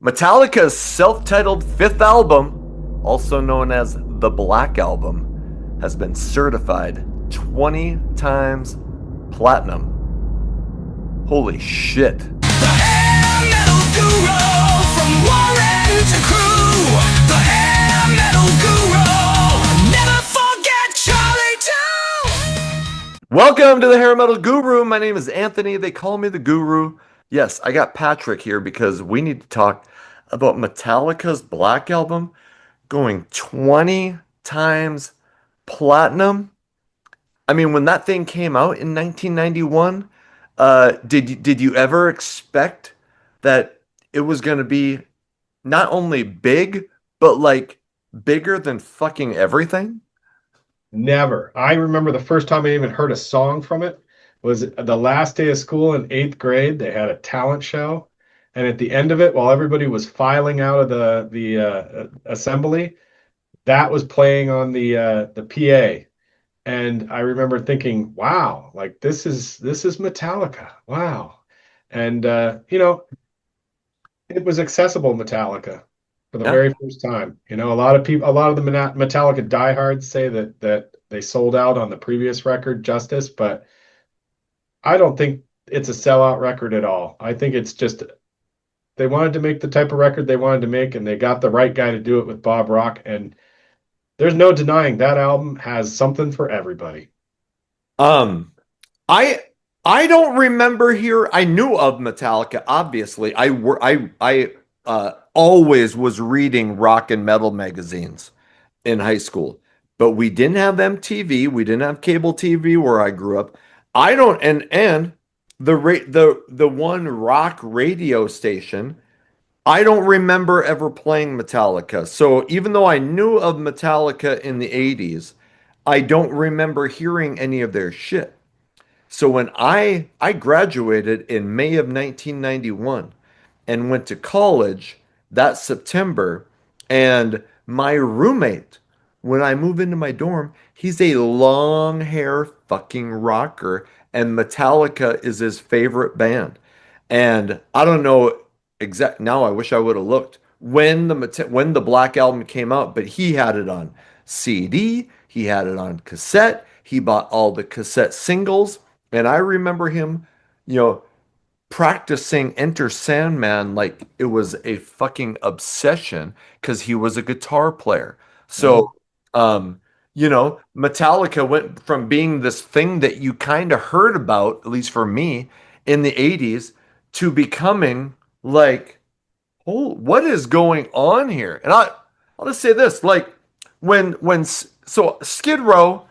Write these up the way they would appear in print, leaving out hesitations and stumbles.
Metallica's self-titled fifth album, also known as the Black Album, has been certified 20 times platinum. Holy shit. The hair metal guru from Warren to Crew. The hair metal guru. Never forget Charlie too. Welcome to the Hair Metal Guru. My name is Anthony. They call me the Guru. Yes, I got Patrick here because we need to talk about Metallica's Black Album going 20 times platinum. I mean, when that thing came out in 1991, did you ever expect that it was going to be not only big, but like bigger than fucking everything? Never. I remember the first time I even heard a song from it was the last day of school in eighth grade. They had a talent show, and at the end of it, while everybody was filing out of the assembly, that was playing on the PA. And I remember thinking, "Wow, like this is Metallica. Wow!" And it was accessible Metallica for the Yeah. very first time. A lot of people, a lot of the Metallica diehards say that they sold out on the previous record, Justice, but I don't think it's a sellout record at all. I think it's just they wanted to make the type of record they wanted to make, and they got the right guy to do it with Bob Rock. And there's no denying that album has something for everybody. Um, I I don't remember here. I knew of Metallica, obviously. I always was reading rock and metal magazines in high school, but we didn't have MTV. We didn't have cable TV where I grew up. I don't and the one rock radio station, I don't remember ever playing Metallica. So even though I knew of Metallica in the 80s, I don't remember hearing any of their shit. So when I graduated in May of 1991 and went to college that September, and my roommate, when I move into my dorm, he's a long hair fucking rocker, and Metallica is his favorite band. And I don't know exact now. I wish I would have looked when the Black Album came out, but he had it on CD, he had it on cassette, he bought all the cassette singles, and I remember him, you know, practicing Enter Sandman like it was a fucking obsession because he was a guitar player. Oh, So, Metallica went from being this thing that you kind of heard about, at least for me, in the 80s, to becoming like, oh, what is going on here? And I'll just say this, like so Skid Row,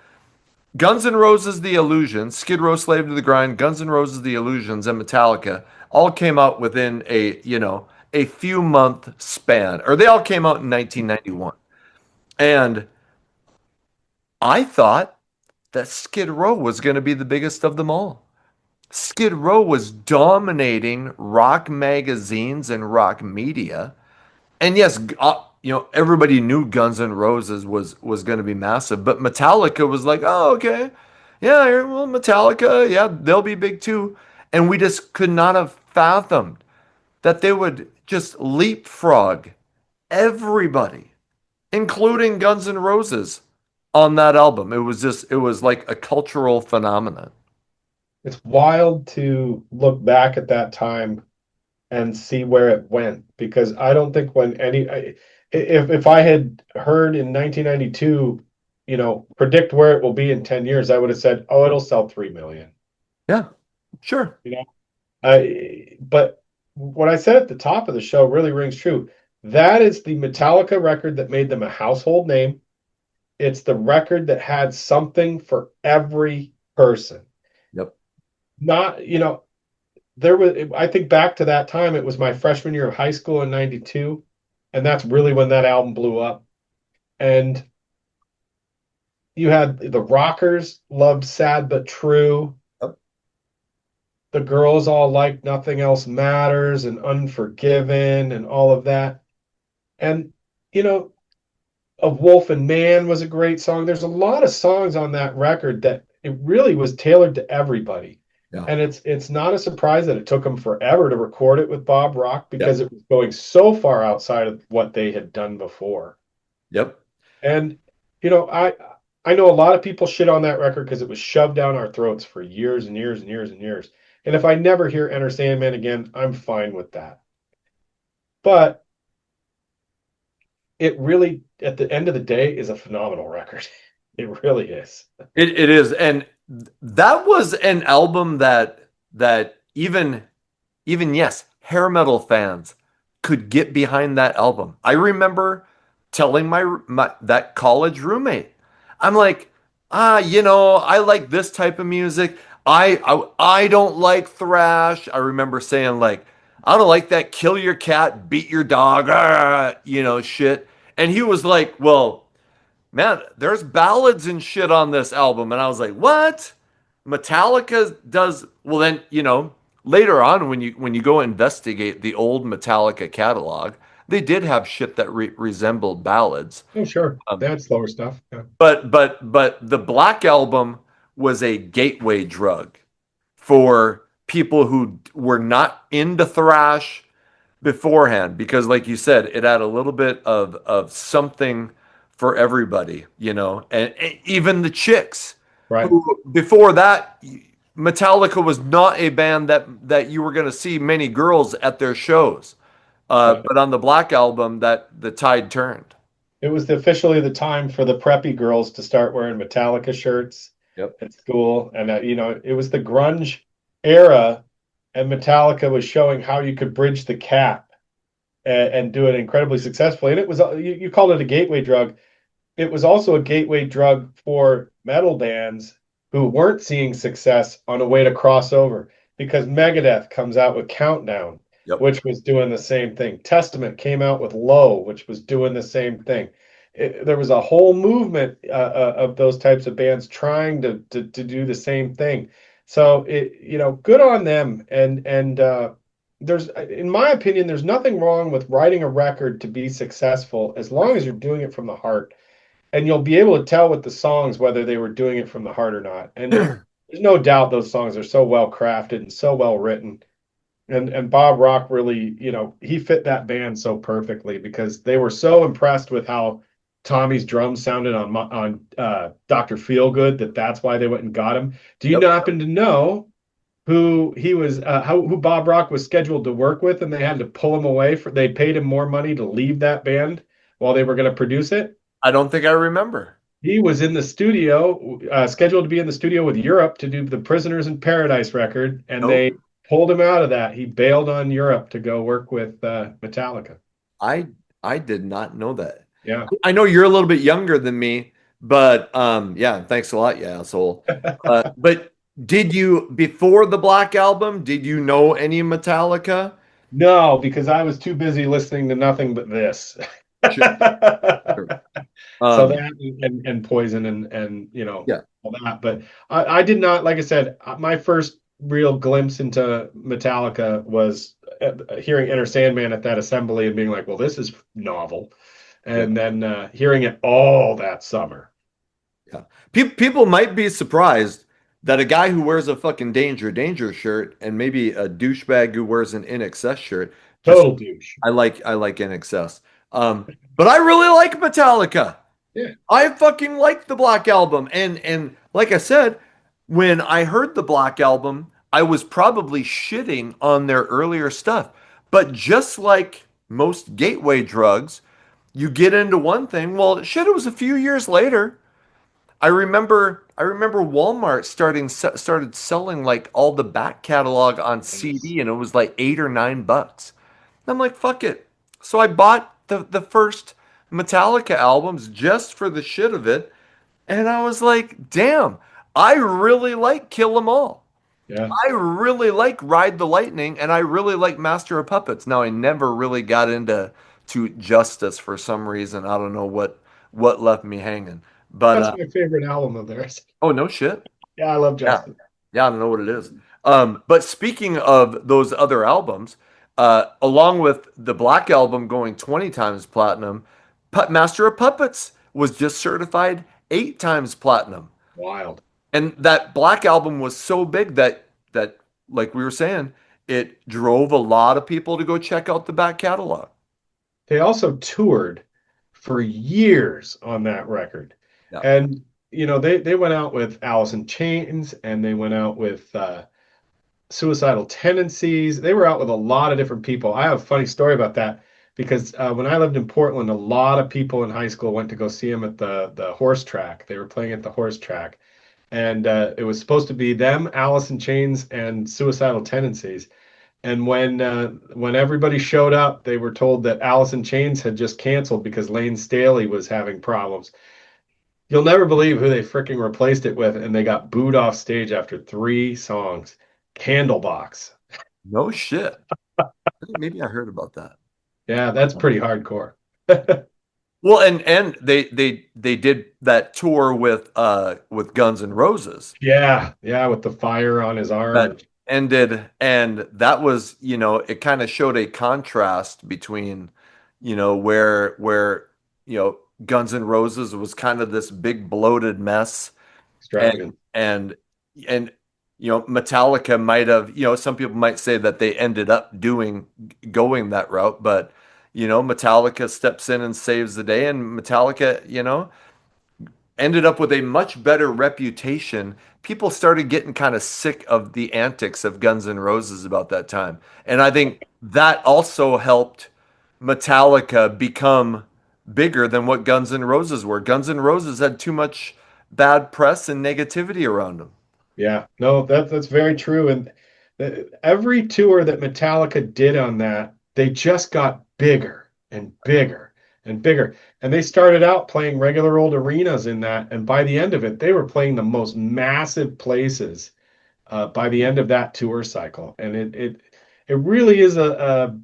Guns N' Roses, The Illusions, Skid Row, Slave to the Grind, Guns N' Roses, The Illusions, and Metallica all came out within a few month span, or they all came out in 1991. And I thought that Skid Row was going to be the biggest of them all. Skid Row was dominating rock magazines and rock media. And yes, everybody knew Guns N' Roses was going to be massive, but Metallica was like, oh, okay, yeah, well, Metallica, yeah, they'll be big too. And we just could not have fathomed that they would just leapfrog everybody, including Guns N' Roses, on that album. It was like a cultural phenomenon. it's wild to look back at that time and see where it went because I don't think if I had heard in 1992, predict where it will be in 10 years, I would have said, "Oh, it'll sell 3 million." Yeah, sure. You know, but what I said at the top of the show really rings true. That is the Metallica record that made them a household name. It's the record that had something for every person. Yep. Not, there was I think back to that time, it was my freshman year of high school in 92, and that's really when that album blew up. And you had the rockers loved Sad But True. Yep. The girls all liked Nothing Else Matters and Unforgiven and all of that. And you know, Of Wolf and Man was a great song. There's a lot of songs on that record that it really was tailored to everybody. Yeah. And it's not a surprise that it took them forever to record it with Bob Rock Yep. because it was going so far outside of what they had done before. Yep. And you know, I know a lot of people shit on that record because it was shoved down our throats for years and years and years and years. And if I never hear Enter Sandman again, I'm fine with that. But it really, at the end of the day, is a phenomenal record. It really is. It is, and that was an album that even yes, hair metal fans could get behind that album. I remember telling my that college roommate, I'm like, I like this type of music. I don't like thrash. I remember saying like, I don't like that kill your cat, beat your dog, shit. And he was like, well, man, there's ballads and shit on this album. And I was like, what? Metallica does well then, later on when you go investigate the old Metallica catalog, they did have shit that resembled ballads. Oh, sure. Um, They had slower stuff. Yeah. but the Black Album was a gateway drug for people who were not into thrash beforehand because like you said it had a little bit of something for everybody, and even the chicks Right. who before that Metallica was not a band that you were going to see many girls at their shows, Yeah. but on the Black Album that the tide turned. It was officially the time for the preppy girls to start wearing Metallica shirts Yep. at school. And, it was the grunge era, and Metallica was showing how you could bridge the gap and do it incredibly successfully. And it was, you called it a gateway drug. It was also a gateway drug for metal bands who weren't seeing success on a way to cross over because Megadeth comes out with Countdown, Yep. which was doing the same thing. Testament came out with Low, which was doing the same thing. There was a whole movement of those types of bands trying to do the same thing. So good on them. And there's, in my opinion, there's nothing wrong with writing a record to be successful as long as you're doing it from the heart, and you'll be able to tell with the songs whether they were doing it from the heart or not. And there's no doubt those songs are so well crafted and so well written. And Bob Rock really, he fit that band so perfectly because they were so impressed with how Tommy's drums sounded on Dr. Feelgood that's why they went and got him. Do you Yep. happen to know who he was, who Bob Rock was scheduled to work with, and they had to pull him away they paid him more money to leave that band while they were going to produce it? I don't think I remember. He was in the studio, scheduled to be in the studio with Europe to do the Prisoners in Paradise record, and Nope. they pulled him out of that. He bailed on Europe to go work with Metallica. I I did not know that. Yeah. I know you're a little bit younger than me, but yeah, thanks a lot, yeah, asshole. But did you before the Black Album, did you know any Metallica? No, because I was too busy listening to nothing but this. Sure, sure. So Um, that and Poison and yeah, all that. But I did not, like I said, my first real glimpse into Metallica was hearing Enter Sandman at that assembly and being like, well, this is novel. yeah, And then hearing it all that summer. yeah. People might be surprised that a guy who wears a fucking Danger shirt and maybe a douchebag who wears an NXS shirt just Total douche. I like NXS. But I really like Metallica. Yeah. I fucking like the Black Album. And like I said, when I heard the Black Album, I was probably shitting on their earlier stuff. But just like most gateway drugs, you get into one thing. Well, shit, it was a few years later. I remember Walmart started selling like all the back catalog on Nice. CD, and it was like $8 or $9. I'm like, fuck it. So I bought the first Metallica albums just for the shit of it. And I was like, damn, I really like Kill 'Em All. Yeah. I really like Ride the Lightning, and I really like Master of Puppets. Now I never really got into Justice for some reason. I don't know what left me hanging. But That's my favorite album of theirs. oh no shit. Yeah, I love Yeah. Justin. Yeah, I don't know what it is. But speaking of those other albums, along with the Black Album going 20 times platinum, Master of Puppets was just certified 8 times platinum. Wild. And that Black Album was so big that that, like we were saying, it drove a lot of people to go check out the back catalog. They also toured for years on that record. Yeah. And they went out with Alice in Chains and they went out with Suicidal Tendencies. They were out with a lot of different people. I have a funny story about that because when I lived in Portland, a lot of people in high school went to go see them at the horse track. They were playing at the horse track, and it was supposed to be them, Alice in Chains, and Suicidal Tendencies. And when everybody showed up, they were told that Alice in Chains had just canceled because Lane Staley was having problems. You'll never believe who they freaking replaced it with, and they got booed off stage after 3 songs. Candlebox. No shit. Maybe I heard about that. Yeah, that's pretty hardcore. Well, and they did that tour with Guns N' Roses Yeah, yeah, with the fire on his arm. that ended, and that was, it kind of showed a contrast between, where Guns N' Roses was kind of this big bloated mess, and Extravagant. and Metallica might have, some people might say that they ended up going that route, but Metallica steps in and saves the day, and Metallica, ended up with a much better reputation. People started getting kind of sick of the antics of Guns N' Roses about that time. And I think that also helped Metallica become bigger than what Guns N' Roses were. Guns N' Roses had too much bad press and negativity around them. Yeah, no, that's very true. And every tour that Metallica did on that, they just got bigger and bigger and bigger. And they started out playing regular old arenas in that, and by the end of it, they were playing the most massive places by the end of that tour cycle. And it really is a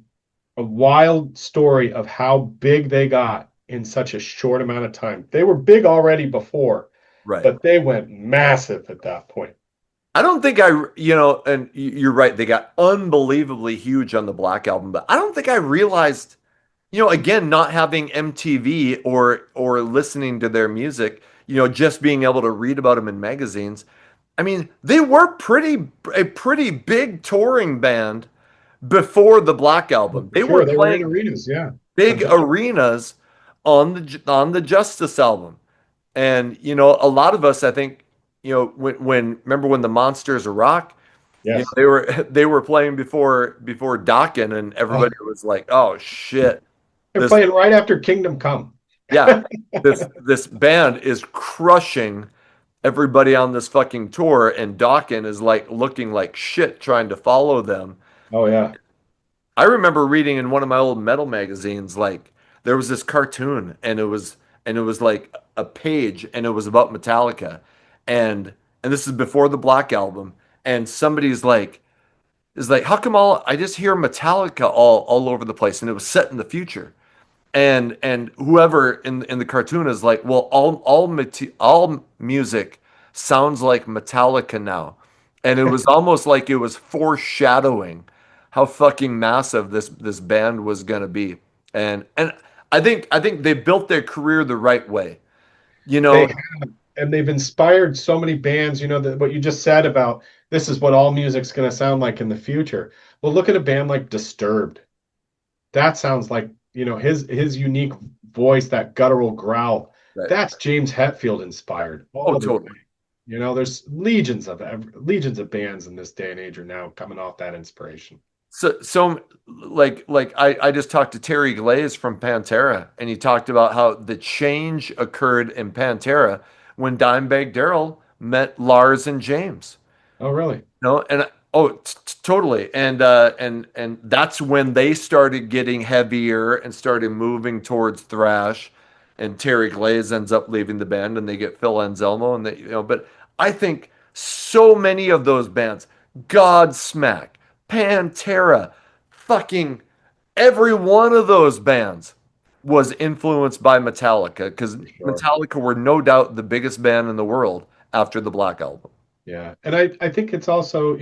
wild story of how big they got in such a short amount of time. They were big already before, Right. but they went massive at that point. I don't think and you're right, they got unbelievably huge on the Black Album, but I don't think I realized, again, not having MTV or listening to their music, just being able to read about them in magazines. I mean, they were a pretty big touring band before the Black Album. For They were sure, they were in playing arenas, yeah. A big bunch. arenas on the Justice album. And a lot of us, I think, when remember when the Monsters of Rock, Yes. they were playing before Dokken, and Oh, everybody was like, "Oh shit, they're this playing right after Kingdom Come. yeah, this band is crushing everybody on this fucking tour, and Dokken is like looking like shit trying to follow them." Oh yeah. I remember reading in one of my old metal magazines, like there was this cartoon, and it was like a page, and it was about Metallica, and this is before the Black Album, and somebody's like is like, how come I just hear Metallica all over the place, and it was set in the future, and whoever in the cartoon is like, well, all music sounds like Metallica now, and it was almost like it was foreshadowing how fucking massive this band was gonna be, and I think they built their career the right way, you They know. and they've inspired so many bands, that what you just said about this is what all music's going to sound like in the future. Well, look at a band like Disturbed. That sounds like, his unique voice, that guttural growl. Right. That's James Hetfield inspired Oh, all the way. totally. There's legions of bands in this day and age are now coming off that inspiration. So like I just talked to Terry Glaze from Pantera, and he talked about how the change occurred in Pantera when Dimebag Darrell met Lars and James. Oh, really? No, and totally, and that's when they started getting heavier and started moving towards thrash, and Terry Glaze ends up leaving the band, and they get Phil Anselmo, and but I think so many of those bands, Godsmack, Pantera, fucking every one of those bands was influenced by Metallica, because For sure. Metallica were no doubt the biggest band in the world after the Black Album. Yeah. And I think it's also,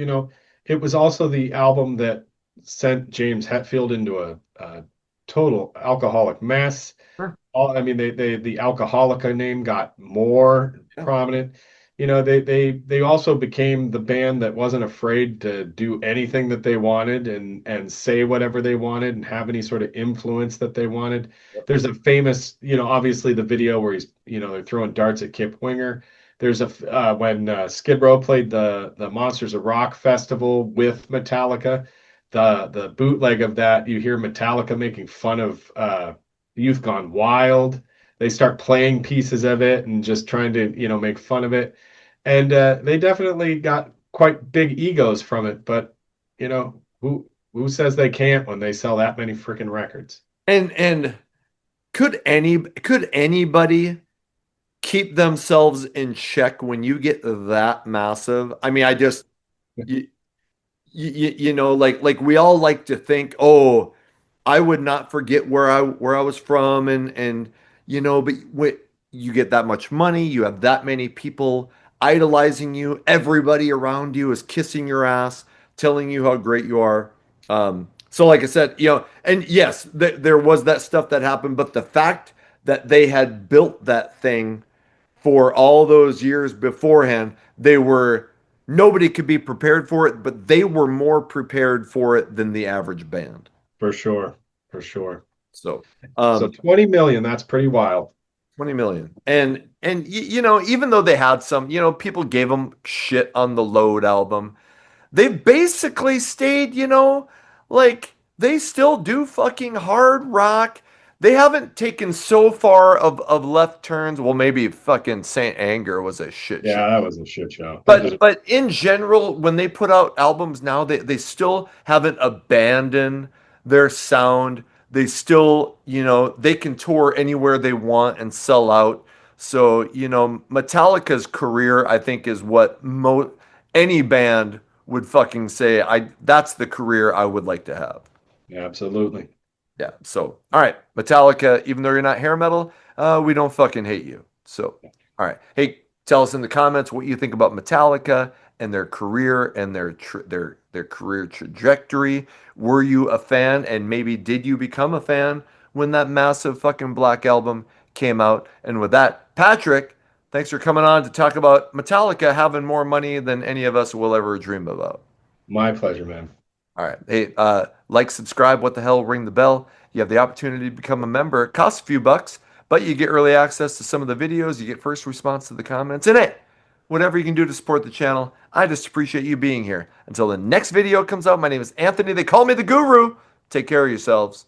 it was also the album that sent James Hetfield into a total alcoholic mess. Sure. I mean, the Alcoholica name got more Yeah. prominent. they also became the band that wasn't afraid to do anything that they wanted and say whatever they wanted and have any sort of influence that they wanted. There's a famous, obviously the video where they're throwing darts at Kip Winger. There's when Skid Row played the Monsters of Rock festival with Metallica, the bootleg of that, you hear Metallica making fun of Youth Gone Wild. They start playing pieces of it and just trying to, make fun of it. And they definitely got quite big egos from it. But, who says they can't when they sell that many freaking records? And could anybody keep themselves in check when you get that massive? I mean, I just you, like we all like to think, oh, I would not forget where I was from, and but when you get that much money, you have that many people idolizing you, everybody around you is kissing your ass, telling you how great you are. So like I said, and yes, there was that stuff that happened, but the fact that they had built that thing for all those years beforehand, nobody could be prepared for it, but they were more prepared for it than the average band. For sure. For sure. So, So um, 20 million, that's pretty wild. 20 million. And even though they had some, people gave them shit on the Load album. They basically stayed, like they still do fucking hard rock. They haven't taken so far of left turns. Well, maybe fucking Saint Anger was a shit show. Yeah, that was a shit show. That But just but in general, when they put out albums now, they still haven't abandoned their sound. They still, they can tour anywhere they want and sell out. So, Metallica's career, I think, is what any band would fucking say, that's the career I would like to have. absolutely. Yeah. So, all right, Metallica, even though you're not hair metal, we don't fucking hate you. So, all right. Hey, tell us in the comments what you think about Metallica and their career and their career trajectory. Were you a fan, and maybe did you become a fan when that massive fucking Black Album came out? And with that, Patrick, thanks for coming on to talk about Metallica having more money than any of us will ever dream about. My pleasure, man. All right. Hey, like, subscribe, what the hell, ring the bell. You have the opportunity to become a member. It costs a few bucks, but you get early access to some of the videos. You get first response to the comments. And hey, whatever you can do to support the channel, I just appreciate you being here. Until the next video comes out, my name is Anthony. They call me the Guru. Take care of yourselves.